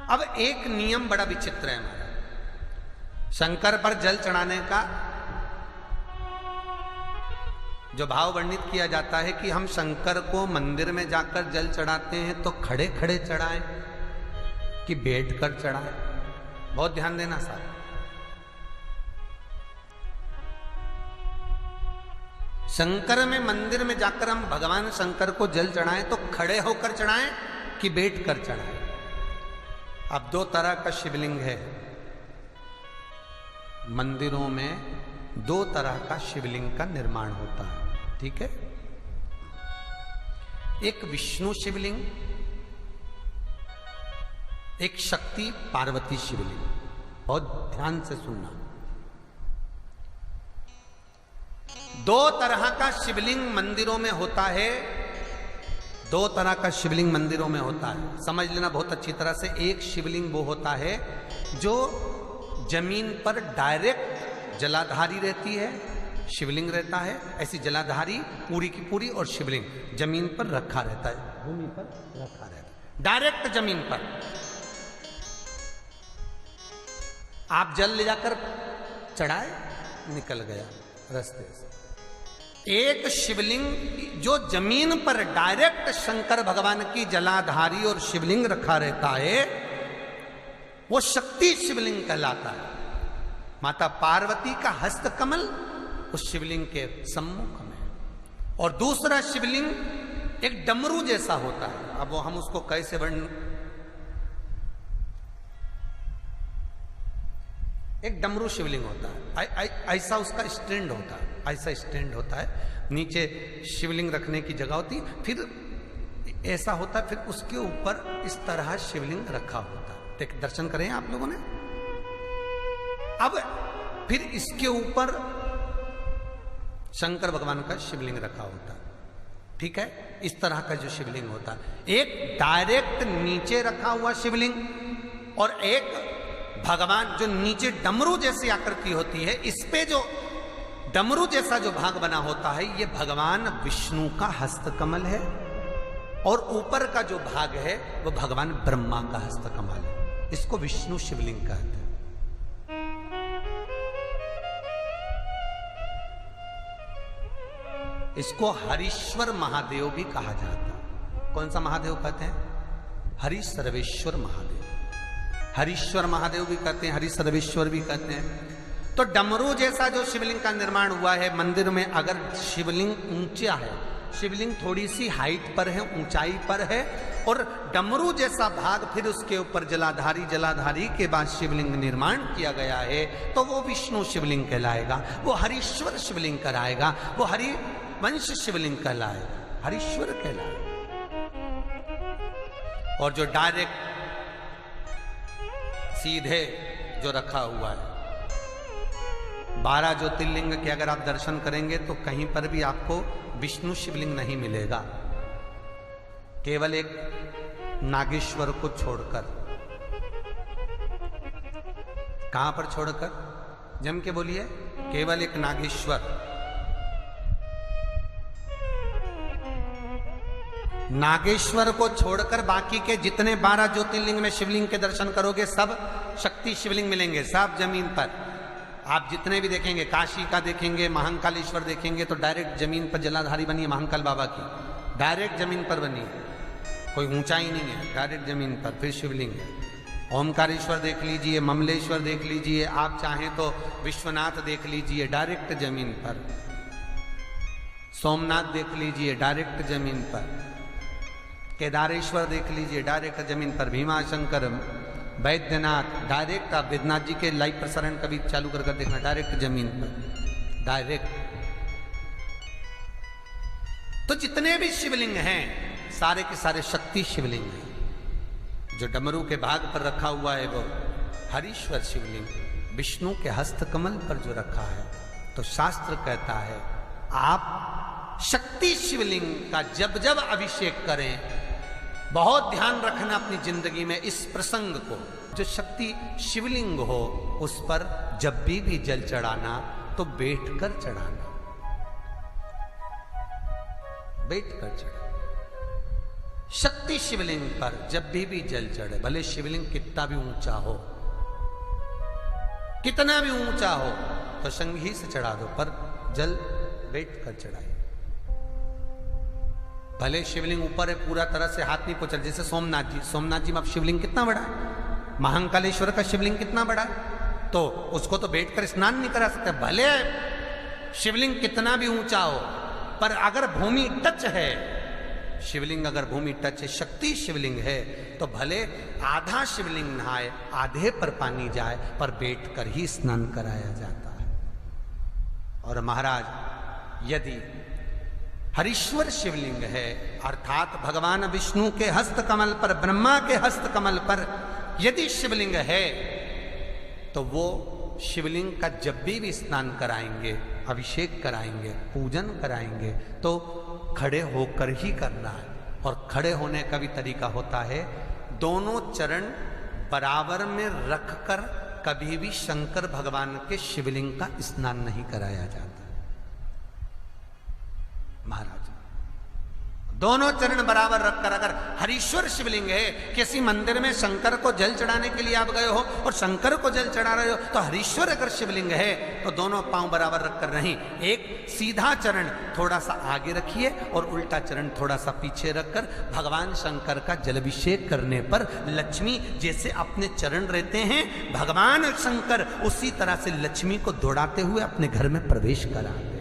अब एक नियम बड़ा विचित्र है हमारा शंकर पर जल चढ़ाने का। जो भाव वर्णित किया जाता है कि हम शंकर को मंदिर में जाकर जल चढ़ाते हैं तो खड़े खड़े चढ़ाएं कि बैठकर चढ़ाएं। बहुत ध्यान देना साहब। शंकर में मंदिर में जाकर हम भगवान शंकर को जल चढ़ाएं तो खड़े होकर चढ़ाएं कि बैठकर चढ़ाएं। अब दो तरह का शिवलिंग है मंदिरों में, दो तरह का शिवलिंग का निर्माण होता है, ठीक है। एक विष्णु शिवलिंग, एक शक्ति पार्वती शिवलिंग। बहुत ध्यान से सुनना। दो तरह का शिवलिंग मंदिरों में होता है, दो तरह का शिवलिंग मंदिरों में होता है, समझ लेना बहुत अच्छी तरह से। एक शिवलिंग वो होता है जो जमीन पर डायरेक्ट जलाधारी रहती है, शिवलिंग रहता है, ऐसी जलाधारी पूरी की पूरी, और शिवलिंग जमीन पर रखा रहता है, भूमि पर रखा रहता है, डायरेक्ट जमीन पर। आप जल ले जाकर चढ़ाए, निकल गया रास्ते से। एक शिवलिंग जो जमीन पर डायरेक्ट शंकर भगवान की जलाधारी और शिवलिंग रखा रहता है, वो शक्ति शिवलिंग कहलाता है। माता पार्वती का हस्तकमल उस शिवलिंग के सम्मुख में। और दूसरा शिवलिंग एक डमरू जैसा होता है। अब वो हम उसको कैसे वर्णन, एक डमरू शिवलिंग होता है, ऐसा उसका स्टैंड होता है, ऐसा स्टैंड होता है, नीचे शिवलिंग रखने की जगह होती, फिर ऐसा होता है, फिर उसके ऊपर इस तरह शिवलिंग रखा होता है। देख, दर्शन करें आप लोगों ने। अब फिर इसके ऊपर शंकर भगवान का शिवलिंग रखा होता है, ठीक है। इस तरह का जो शिवलिंग होता है, एक डायरेक्ट नीचे रखा हुआ शिवलिंग और एक भगवान जो नीचे डमरू जैसी आकृति होती है, इस पे जो डमरू जैसा जो भाग बना होता है, ये भगवान विष्णु का हस्तकमल है, और ऊपर का जो भाग है वो भगवान ब्रह्मा का हस्तकमल है। इसको विष्णु शिवलिंग कहते हैं। इसको हरीश्वर महादेव भी कहा जाता है। कौन सा महादेव कहते हैं? हरि सर्वेश्वर महादेव। हरीश्वर महादेव भी कहते हैं, हरि सर्वेश्वर भी कहते हैं। तो डमरू जैसा जो शिवलिंग का निर्माण हुआ है मंदिर में, अगर शिवलिंग ऊंचा है, शिवलिंग थोड़ी सी हाइट पर है, ऊंचाई पर है, और डमरू जैसा भाग फिर उसके ऊपर जलाधारी के बाद शिवलिंग निर्माण किया गया है, तो वो विष्णु शिवलिंग कहलाएगा, वो हरीश्वर शिवलिंग कहलाएगा, वो हरिवंश शिवलिंग कहलाएगा, हरीश्वर कहलाएगा। और जो डायरेक्ट सीधे जो रखा हुआ है, 12 ज्योतिर्लिंग के अगर आप दर्शन करेंगे तो कहीं पर भी आपको विष्णु शिवलिंग नहीं मिलेगा, केवल एक नागेश्वर को छोड़कर। कहां पर छोड़कर? जम के बोलिए। केवल एक नागेश्वर। नागेश्वर को छोड़कर बाकी के जितने 12 ज्योतिर्लिंग में शिवलिंग के दर्शन करोगे, सब शक्ति शिवलिंग मिलेंगे, सब जमीन पर। आप जितने भी देखेंगे, काशी का देखेंगे, महाकालेश्वर देखेंगे, तो डायरेक्ट जमीन पर जलाधारी बनी है महाकाल बाबा की, डायरेक्ट जमीन पर बनी है, कोई ऊंचाई नहीं है, डायरेक्ट जमीन पर फिर शिवलिंग है। ओमकारेश्वर देख लीजिए, ममलेश्वर देख लीजिए, आप चाहें तो विश्वनाथ देख लीजिए, डायरेक्ट जमीन पर। सोमनाथ देख लीजिए, डायरेक्ट जमीन पर। केदारेश्वर देख लीजिए, डायरेक्ट जमीन पर। भीमाशंकर, वैद्यनाथ, डायरेक्ट। आप वेदनाथ जी के लाइव प्रसारण कभी चालू कर देखना, डायरेक्ट जमीन पर, डायरेक्ट। तो जितने भी शिवलिंग हैं सारे के सारे शक्ति शिवलिंग हैं। जो डमरू के भाग पर रखा हुआ है वो हरीश्वर शिवलिंग, विष्णु के हस्तकमल पर जो रखा है, तो शास्त्र कहता है आप शक्ति शिवलिंग का जब जब अभिषेक करें, बहुत ध्यान रखना अपनी जिंदगी में इस प्रसंग को, जो शक्ति शिवलिंग हो उस पर जब भी जल चढ़ाना तो बैठकर चढ़ाना, बैठकर चढ़ाना। शक्ति शिवलिंग पर जब भी जल चढ़े, भले शिवलिंग कितना भी ऊंचा हो, कितना भी ऊंचा हो, तो संघी से चढ़ा दो, पर जल बैठ कर चढ़ाइए। भले शिवलिंग ऊपर है, पूरा तरह से हाथ नहीं पहुंचा, जैसे सोमनाथ जी में अब शिवलिंग कितना बड़ा है, महाकालेश्वर का शिवलिंग कितना बड़ा है, तो उसको तो बैठकर स्नान नहीं करा सकते। भले शिवलिंग कितना भी ऊंचा हो, पर अगर भूमि टच है, शिवलिंग अगर भूमि टच है, शक्ति शिवलिंग है, तो भले आधा शिवलिंग नहाए, आधे पर पानी जाए, पर बैठकर ही स्नान कराया जाता है। और महाराज यदि हरीश्वर शिवलिंग है, अर्थात भगवान विष्णु के हस्त कमल पर, ब्रह्मा के हस्त कमल पर यदि शिवलिंग है, तो वो शिवलिंग का जब भी स्नान कराएंगे, अभिषेक कराएंगे, पूजन कराएंगे, तो खड़े होकर ही करना है। और खड़े होने का भी तरीका होता है, दोनों चरण बराबर में रखकर कभी भी शंकर भगवान के शिवलिंग का स्नान नहीं कराया जाता। महाराज दोनों चरण बराबर रखकर, अगर हरीश्वर शिवलिंग है, किसी मंदिर में शंकर को जल चढ़ाने के लिए आप गए हो और शंकर को जल चढ़ा रहे हो, तो हरीश्वर अगर शिवलिंग है तो दोनों पांव बराबर रखकर नहीं, एक सीधा चरण थोड़ा सा आगे रखिए और उल्टा चरण थोड़ा सा पीछे रखकर भगवान शंकर का जलाभिषेक करने पर लक्ष्मी जैसे अपने चरण रहते हैं, भगवान शंकर उसी तरह से लक्ष्मी को दौड़ाते हुए अपने घर में प्रवेश कराते।